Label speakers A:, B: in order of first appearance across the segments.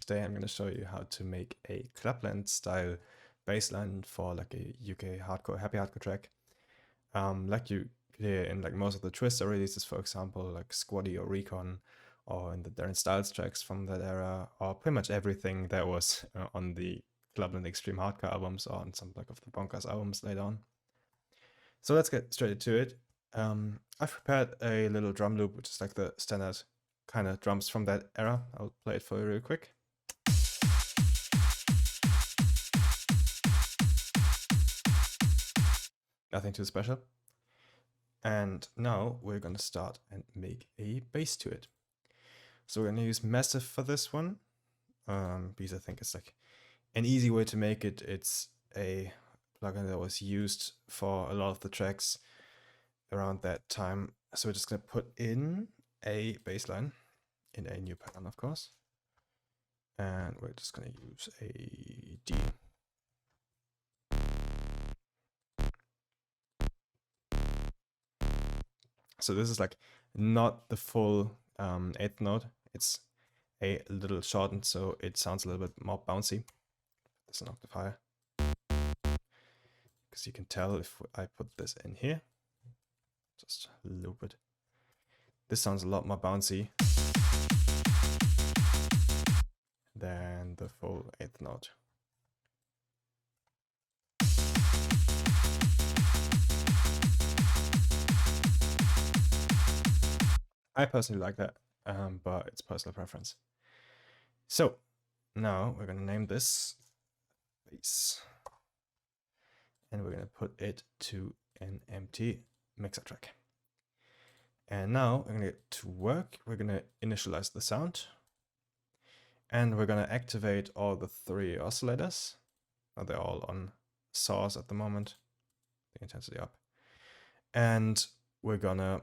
A: Today I'm going to show you how to make a Clubland style bass line for like a UK hardcore, happy hardcore track. Like you hear in like most of the Twister releases, for example, like Squaddy or Recon, or in the Darren Styles tracks from that era, or pretty much everything that was on the Clubland Extreme Hardcore albums or on some like of the Bonkers albums later on. So let's get straight to it. I've prepared a little drum loop, which is like the standard kind of drums from that era. I'll play it for you real quick. Nothing too special. And now we're going to start and make a bass to it. So we're going to use Massive for this one, because I think it's like an easy way to make it. It's a plugin that was used for a lot of the tracks around that time. So we're just going to put in a bass line in a new pattern, of course. And we're just going to use a D. So this is like not the full eighth note. It's a little shortened, so it sounds a little bit more bouncy. There's an octave higher. Because you can tell if I put this in here, just loop it. This sounds a lot more bouncy than the full eighth note. I personally like that, but it's personal preference. So now we're going to name this bass, and we're going to put it to an empty mixer track. And now we're going to get to work. We're going to initialize the sound, and we're going to activate all the 3 oscillators. Now they're all on saws at the moment, the intensity up. And we're going to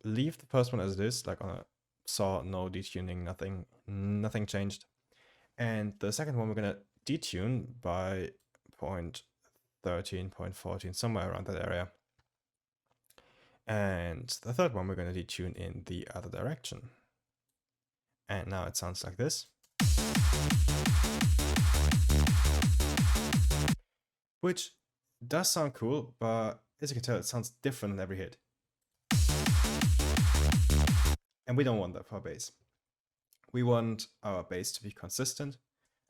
A: leave the first one as it is, like on a saw, no detuning, nothing changed. And the second one we're going to detune by 0.13, 0.14, somewhere around that area. And the third one we're going to detune in the other direction. And now it sounds like this. Which does sound cool, but as you can tell, it sounds different in every hit. And we don't want that for bass. We want our bass to be consistent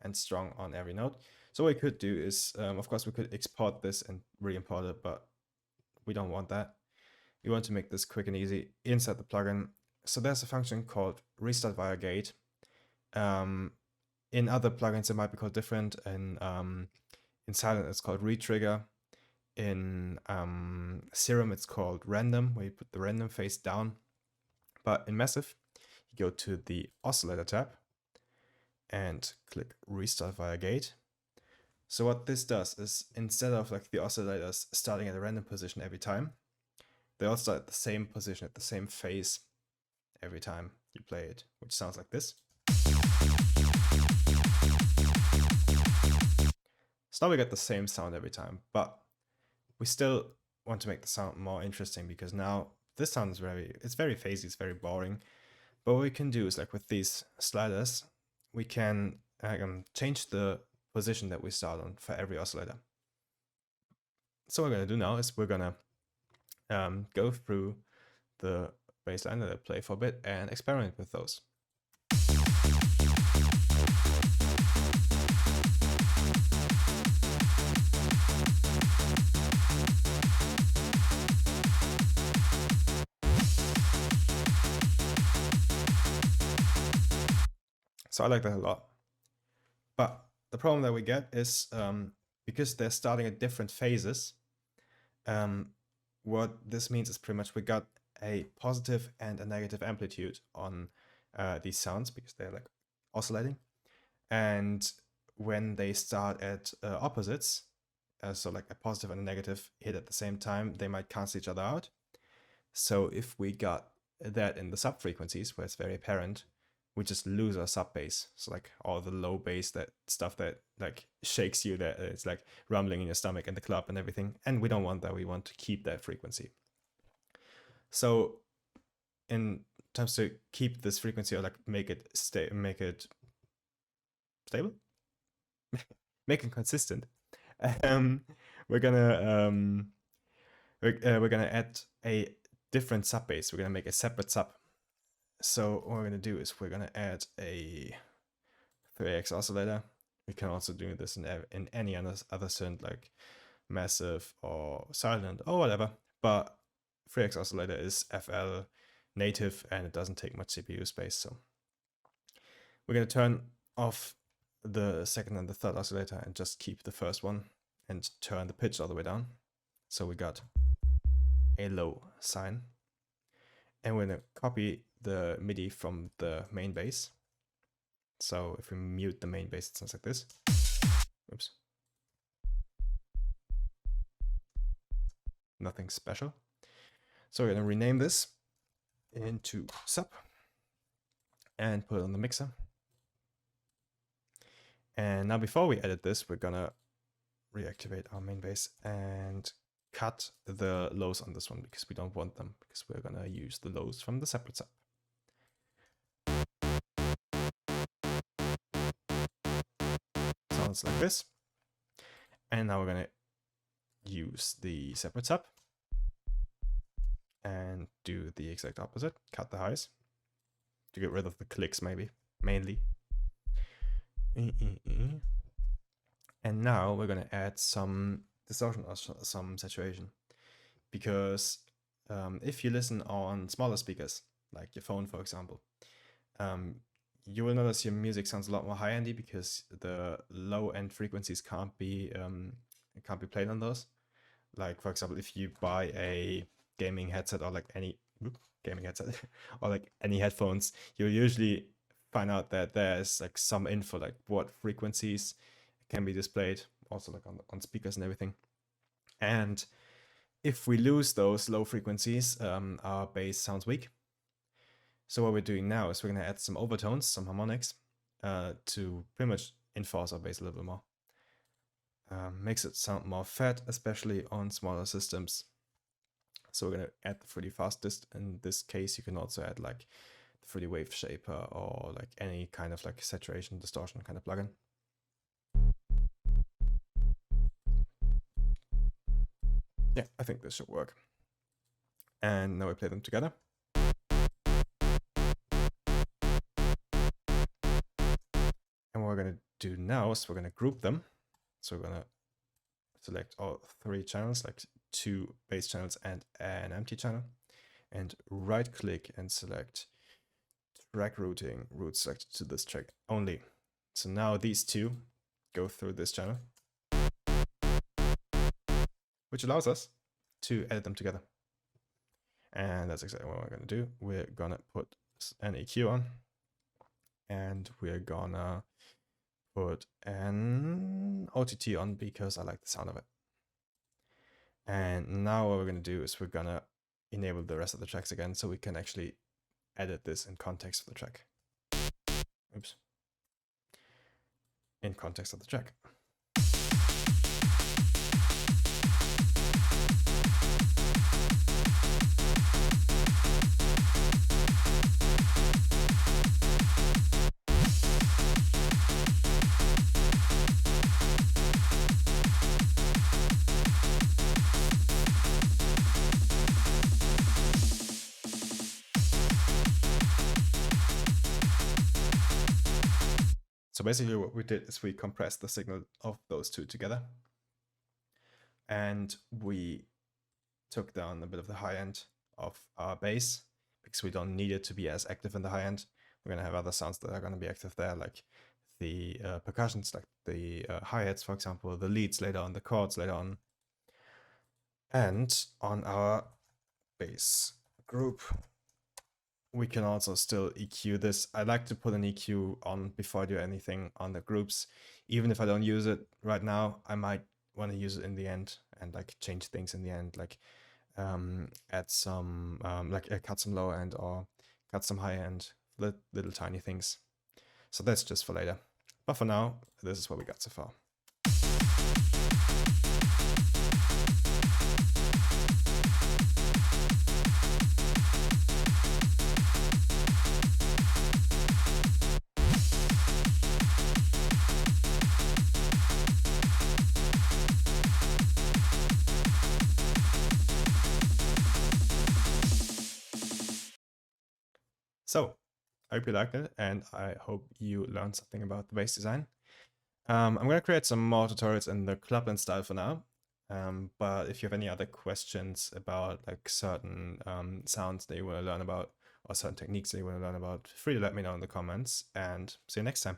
A: and strong on every note. So what we could do is, of course, we could export this and re-import it, but we don't want that. We want to make this quick and easy inside the plugin. So there's a function called restart via gate. In other plugins, it might be called different. In Silent, it's called retrigger. In Serum, it's called random, where you put the random phase down. But in Massive, you go to the Oscillator tab and click Restart via Gate. So what this does is, instead of like the oscillators starting at a random position every time, they all start at the same position, at the same phase every time you play it, which sounds like this. So now we get the same sound every time, but we still want to make the sound more interesting, because now this sound is very phasey, it's very boring. But what we can do is, like with these sliders, we can change the position that we start on for every oscillator. So what we're going to do now is we're going to go through the bass line that I play for a bit and experiment with those. So I like that a lot. But the problem that we get is, because they're starting at different phases, what this means is pretty much we got a positive and a negative amplitude on these sounds, because they're like oscillating. And when they start at opposites, so like a positive and a negative hit at the same time, they might cancel each other out. So if we got that in the sub frequencies, where it's very apparent, we just lose our sub bass. So like all the low bass, that stuff that like shakes you, that it's like rumbling in your stomach in the club and everything. And we don't want that. We want to keep that frequency. So in terms to keep this frequency, or like make it stable, make it consistent. We're gonna add a different sub bass. We're gonna make a separate sub. So what we're gonna do is we're gonna add a 3x oscillator. We can also do this in any other synth, like massive or silent or whatever. But 3x oscillator is FL native and it doesn't take much CPU space. So we're gonna turn off the second and the third oscillator and just keep the first one and turn the pitch all the way down. So we got a low sign. And we're gonna copy the MIDI from the main bass. So if we mute the main bass, it sounds like this. Oops. Nothing special. So we're gonna rename this into sub and put it on the mixer. And now before we edit this, we're gonna reactivate our main bass and cut the lows on this one because we don't want them, because we're gonna use the lows from the separate sub. Sounds like this. And now we're gonna use the separate sub and do the exact opposite, cut the highs to get rid of the clicks mainly. And now we're gonna add some distortion or some saturation, because if you listen on smaller speakers, like your phone, for example, you will notice your music sounds a lot more high-endy because the low-end frequencies can't be played on those. Like, for example, if you buy a gaming headset or like any gaming headset or like any headphones, you'll usually find out that there's like some info, like what frequencies can be displayed, also like on speakers and everything. And if we lose those low frequencies, our bass sounds weak. So what we're doing now is we're going to add some overtones, some harmonics, to pretty much enforce our bass a little bit more. Makes it sound more fat, especially on smaller systems. So we're going to add the 3D fast dist. In this case, you can also add like the 3D wave shaper or like any kind of like saturation, distortion kind of plugin. Yeah, I think this should work. And now we play them together. And what we're going to do now is we're going to group them. So we're going to select all 3 channels, like 2 bass channels and an empty channel, and right click and select track routing, route selected to this track only. So now these 2 go through this channel, which allows us to edit them together. And that's exactly what we're going to do. We're going to put an EQ on, and we're going to put an OTT on because I like the sound of it. And now what we're going to do is we're going to enable the rest of the tracks again so we can actually edit this in context of the track. Oops. In context of the track. So basically what we did is we compressed the signal of those 2 together, and we took down a bit of the high end of our bass because we don't need it to be as active in the high end. We're going to have other sounds that are going to be active there, like the percussions, like the hi-hats, for example, the leads later on, the chords later on. And on our bass group, we can also still EQ this. I like to put an EQ on before I do anything on the groups. Even if I don't use it right now, I might want to use it in the end and like change things in the end, like add some, cut some low end or cut some high end, little tiny things. So that's just for later. But for now, this is what we got so far. So I hope you liked it, and I hope you learned something about the bass design. I'm going to create some more tutorials in the Clubland style for now. But if you have any other questions about like certain sounds that you want to learn about or certain techniques that you want to learn about, feel free to let me know in the comments, and see you next time.